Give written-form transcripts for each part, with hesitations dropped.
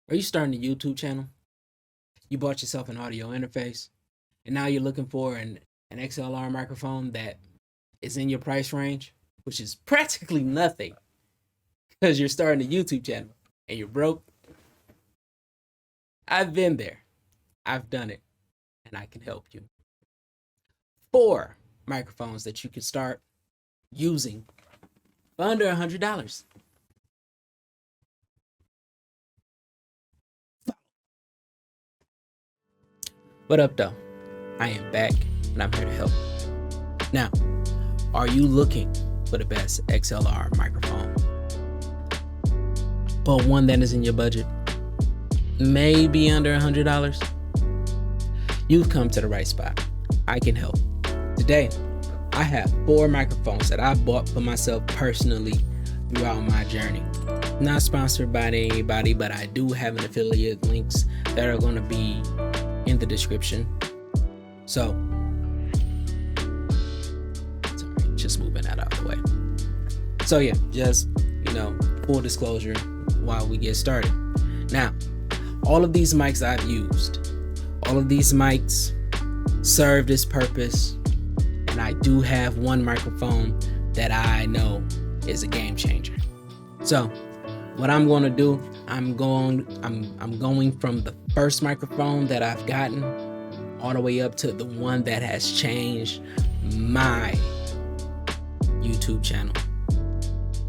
Are you starting a YouTube channel? You bought yourself an audio interface, and now you're looking for an XLR microphone that is in your price range, which is practically nothing because you're starting a YouTube channel and you're broke. I've been there. I've done it, and I can help you. 4 microphones that you can start using for under $100. What up, though? I am back, and I'm here to help. Now, are you looking for the best XLR microphone, but one that is in your budget? Maybe under $100? You've come to the right spot. I can help. Today, I have 4 microphones that I bought for myself personally throughout my journey. Not sponsored by anybody, but I do have an affiliate links that are going to be in the description. So, sorry, just moving that out of the way. So yeah, just, full disclosure while we get started. Now, all of these mics I've used, all of these mics serve this purpose, and I do have one microphone that I know is a game changer. So, what I'm going to do, I'm going from the first microphone that I've gotten all the way up to the one that has changed my YouTube channel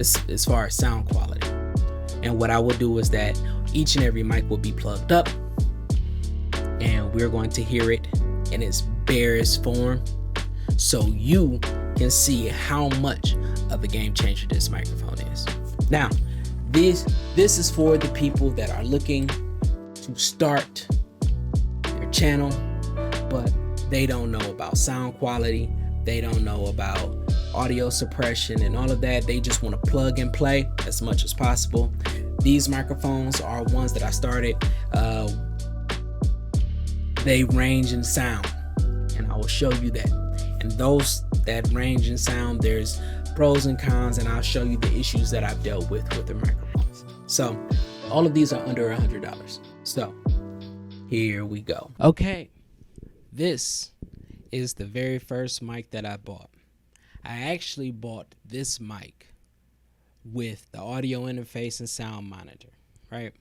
as far as sound quality. And what I will do is that each and every mic will be plugged up, and we're going to hear it in its barest form so you can see how much of a game changer this microphone is. Now, this is for the people that are looking to start their channel, but they don't know about sound quality, they don't know about audio suppression and all of that. They just want to plug and play as much as possible. These microphones are ones that I started. They range in sound, and I will show you that. And those that range in sound, there's pros and cons, and I'll show you the issues that I've dealt with the microphones. So all of these are under $100. So here we go. Okay, this is the very first mic that I bought. I actually bought this mic with the audio interface and sound monitor, right?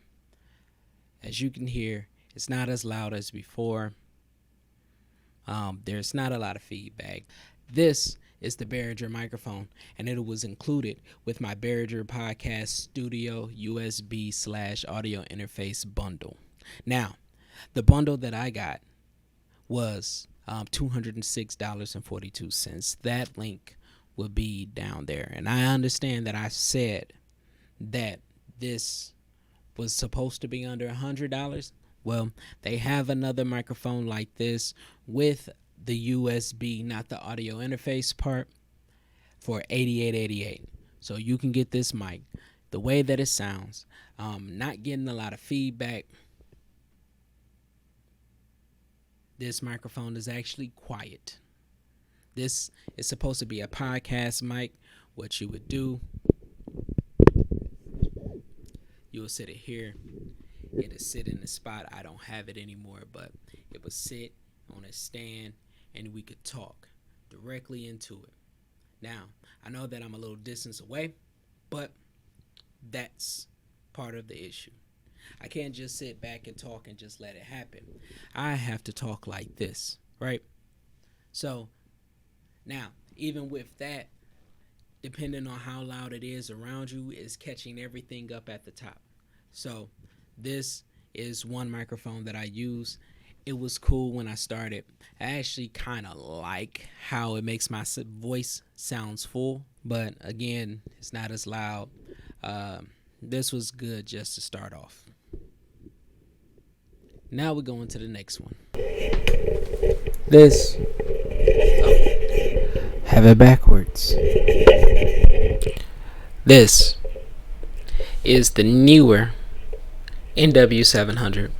As you can hear, it's not as loud as before. There's not a lot of feedback. This is the Behringer microphone, and it was included with my Behringer Podcast Studio USB/audio interface bundle. Now, the bundle that I got was $206.42. That link will be down there. And I understand that I said that this was supposed to be under $100. Well, they have another microphone like this with the USB, not the audio interface part, for $88.88. So you can get this mic the way that it sounds. Not getting a lot of feedback. This microphone is actually quiet. This is supposed to be a podcast mic. What you would do, you will sit it here. It'll sit in the spot. I don't have it anymore, but it would sit on a stand, and we could talk directly into it. Now, I know that I'm a little distance away, but that's part of the issue. I can't just sit back and talk and just let it happen. I have to talk like this, right? So now, even with that, depending on how loud it is around you, is catching everything up at the top. So this is one microphone that I use. It was cool when I started. I actually kind of like how it makes my voice sounds full, but again, it's not as loud. This was good just to start off. Now we're going to the next one. This, have it backwards. This is the newer NW700.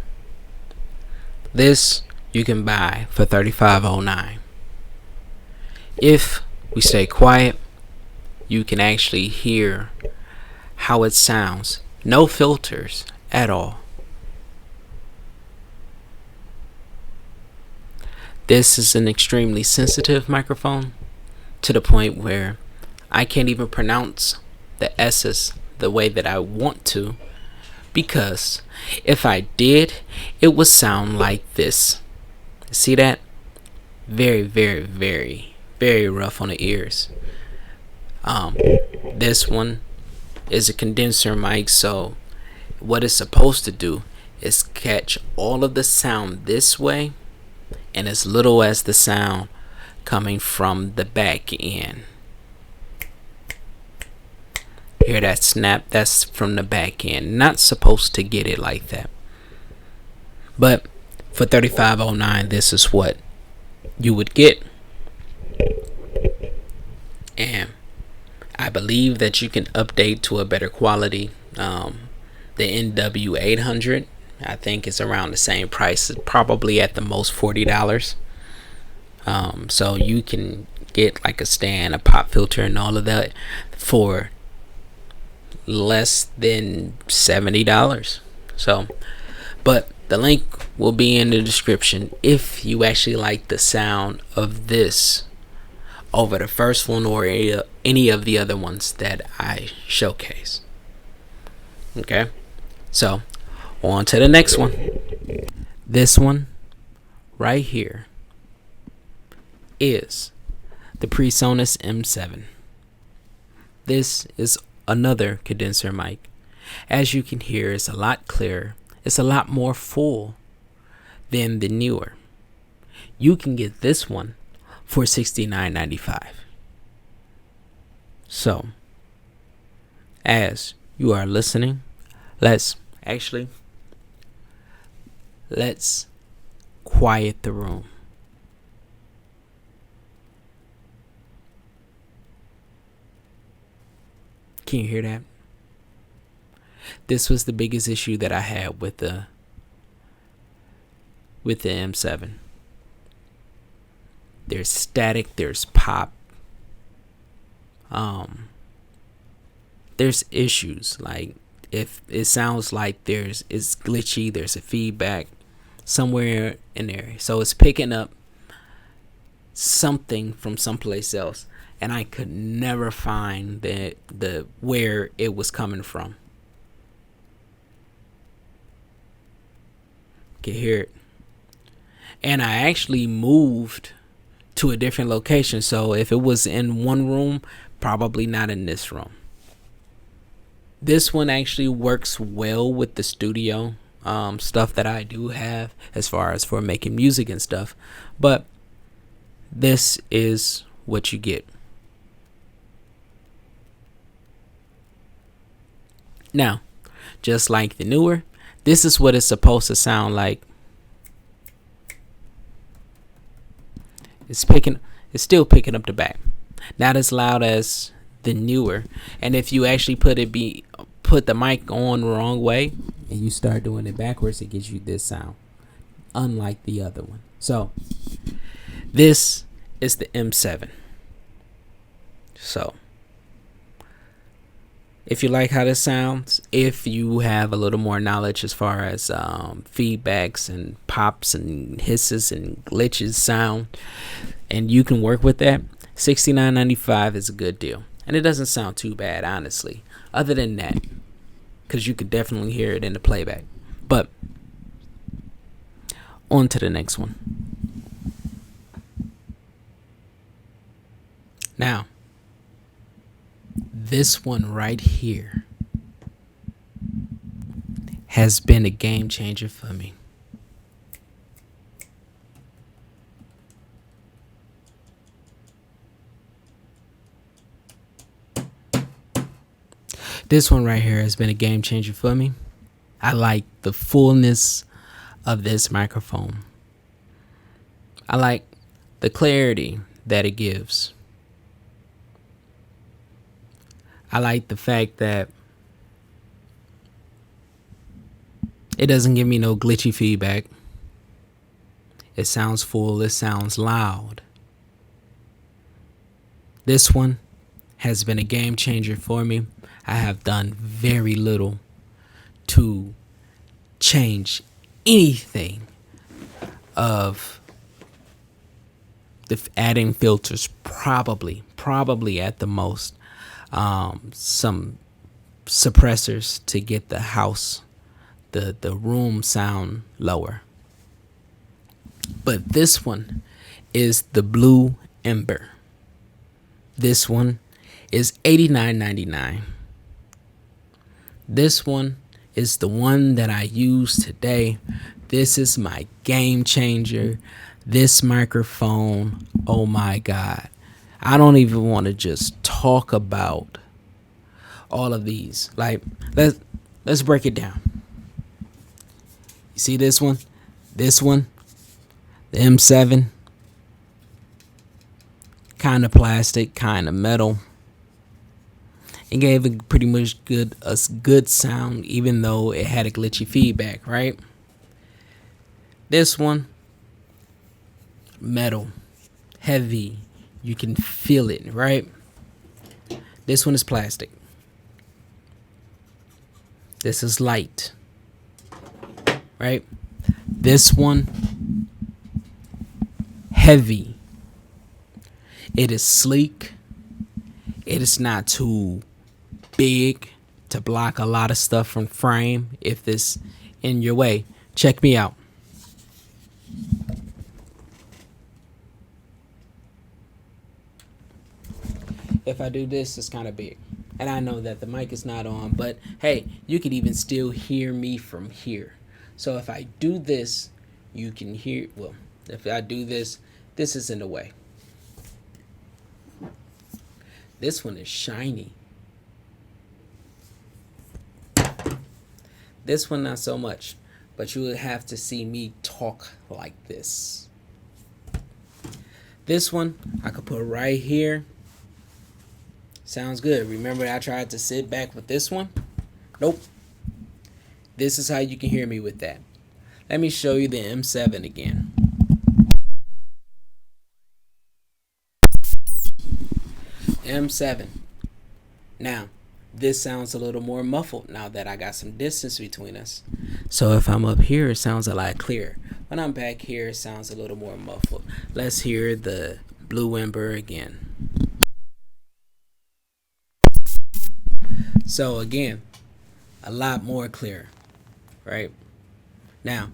This you can buy for $35.09. If we stay quiet, you can actually hear how it sounds. No filters at all. This is an extremely sensitive microphone to the point where I can't even pronounce the S's the way that I want to, because if I did, it would sound like this. See that? Very, very, very, very rough on the ears. This one is a condenser mic, so what it's supposed to do is catch all of the sound this way and as little as the sound coming from the back end. Hear that snap? That's from the back end. Not supposed to get it like that. But for $35.09, this is what you would get. And I believe that you can update to a better quality. The NW800, I think it's around the same price, probably at the most $40. So you can get like a stand, a pop filter, and all of that for less than $70. So, but the link will be in the description if you actually like the sound of this over the first one or any of the other ones that I showcase. Okay, so on to the next one. This one right here is the PreSonus M7. This is another condenser mic. As you can hear, it's a lot clearer. It's a lot more full than the newer. You can get this one for $69.95. So, as you are listening, let's quiet the room. Can you hear that? This was the biggest issue that I had with the M7. There's static, there's pop. There's issues, like if it sounds like it's glitchy, there's a feedback somewhere in there. So it's picking up something from someplace else, and I could never find the where it was coming from. Can hear it. And I actually moved to a different location, so if it was in one room, probably not in this room. This one actually works well with the studio stuff that I do have as far as for making music and stuff, but this is what you get. Now, just like the newer, this is what it's supposed to sound like. It's still picking up the back. Not as loud as the newer. And if you actually put the mic on the wrong way and you start doing it backwards, it gives you this sound, unlike the other one. So this is the M7. So if you like how this sounds, if you have a little more knowledge as far as feedbacks and pops and hisses and glitches sound, and you can work with that, $69.95 is a good deal. And it doesn't sound too bad, honestly, other than that, because you could definitely hear it in the playback. But on to the next one. Now, this one right here has been a game changer for me. This one right here has been a game changer for me. I like the fullness of this microphone. I like the clarity that it gives. I like the fact that it doesn't give me no glitchy feedback. It sounds full. It sounds loud. This one has been a game changer for me. I have done very little to change anything of adding filters, probably at the most, some suppressors to get the house, the room sound lower. But this one is the Blue Ember. This one is $89.99. This one is the one that I use today. This is my game changer. This microphone, oh my God. I don't even want to just talk about all of these. Like, let's break it down. You see this one? This one? The M7? Kind of plastic, kind of metal. It gave a pretty much good sound, even though it had a glitchy feedback, right? This one, metal, heavy, you can feel it, right? This one is plastic. This is light, right? This one, heavy. It is sleek. It is not too big to block a lot of stuff from frame if this in your way. Check me out. If I do this, it's kind of big. And I know that the mic is not on, but hey, you can even still hear me from here. So if I do this, you can hear, well, if I do this, this is in the way. This one is shiny. This one not so much, but you would have to see me talk like this. This one I could put right here. Sounds good. Remember I tried to sit back with this one? Nope. This is how you can hear me with that. Let me show you the M7 again. M7. Now, this sounds a little more muffled now that I got some distance between us. So if I'm up here, it sounds a lot clearer. When I'm back here, it sounds a little more muffled. Let's hear the Blue Ember again. So again, a lot more clear, right? Now,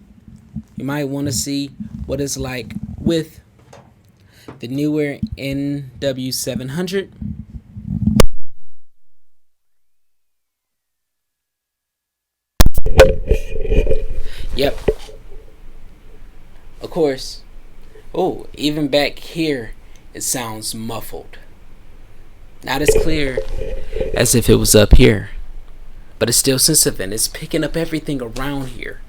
you might want to see what it's like with the newer NW700. Yep. Of course. Oh, even back here, it sounds muffled. Not as clear as if it was up here, but it's still sensitive and it's picking up everything around here.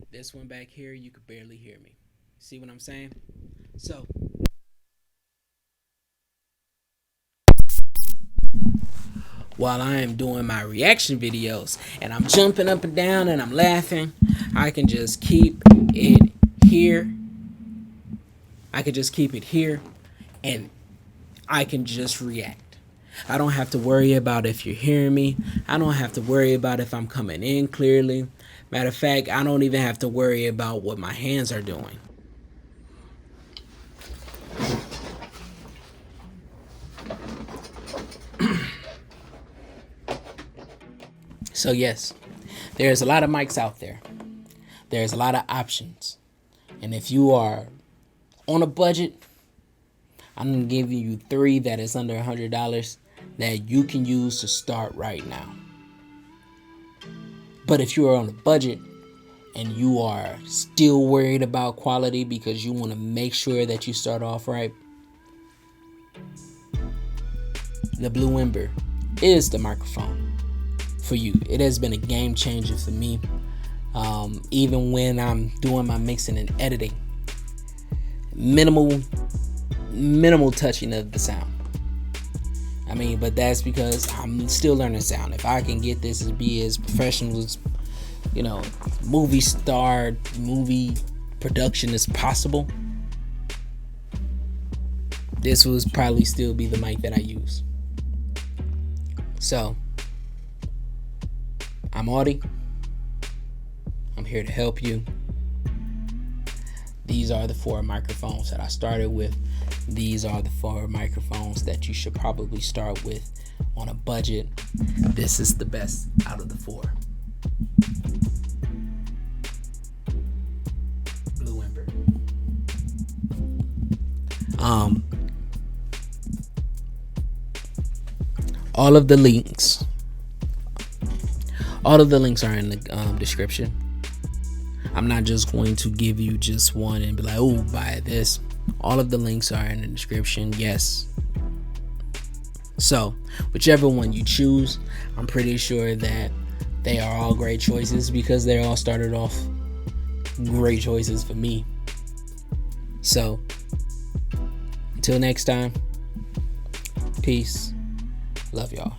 This one back here, you could barely hear me. See what I'm saying? So, while I am doing my reaction videos and I'm jumping up and down and I'm laughing, I can just keep it here. I can just keep it here and I can just react. I don't have to worry about if you're hearing me. I don't have to worry about if I'm coming in clearly. Matter of fact, I don't even have to worry about what my hands are doing. So yes, there's a lot of mics out there. There's a lot of options. And if you are on a budget, I'm going to give you 3 that is under $100 that you can use to start right now. But if you are on a budget and you are still worried about quality because you want to make sure that you start off right, the Blue Ember is the microphone for you. It has been a game changer for me. Even when I'm doing my mixing and editing, minimal touching of the sound. I mean, but that's because I'm still learning sound. If I can get this to be as professional as, movie production as possible, this will probably still be the mic that I use. So, I'm Audie. I'm here to help you. These are the 4 microphones that I started with. These are the 4 microphones that you should probably start with on a budget. This is the best out of the 4. Blue Ember. All of the links are in the description. I'm not just going to give you just one and be like, oh, buy this. All of the links are in the description. Yes. So whichever one you choose, I'm pretty sure that they are all great choices because they all started off great choices for me. So until next time, peace. Love y'all.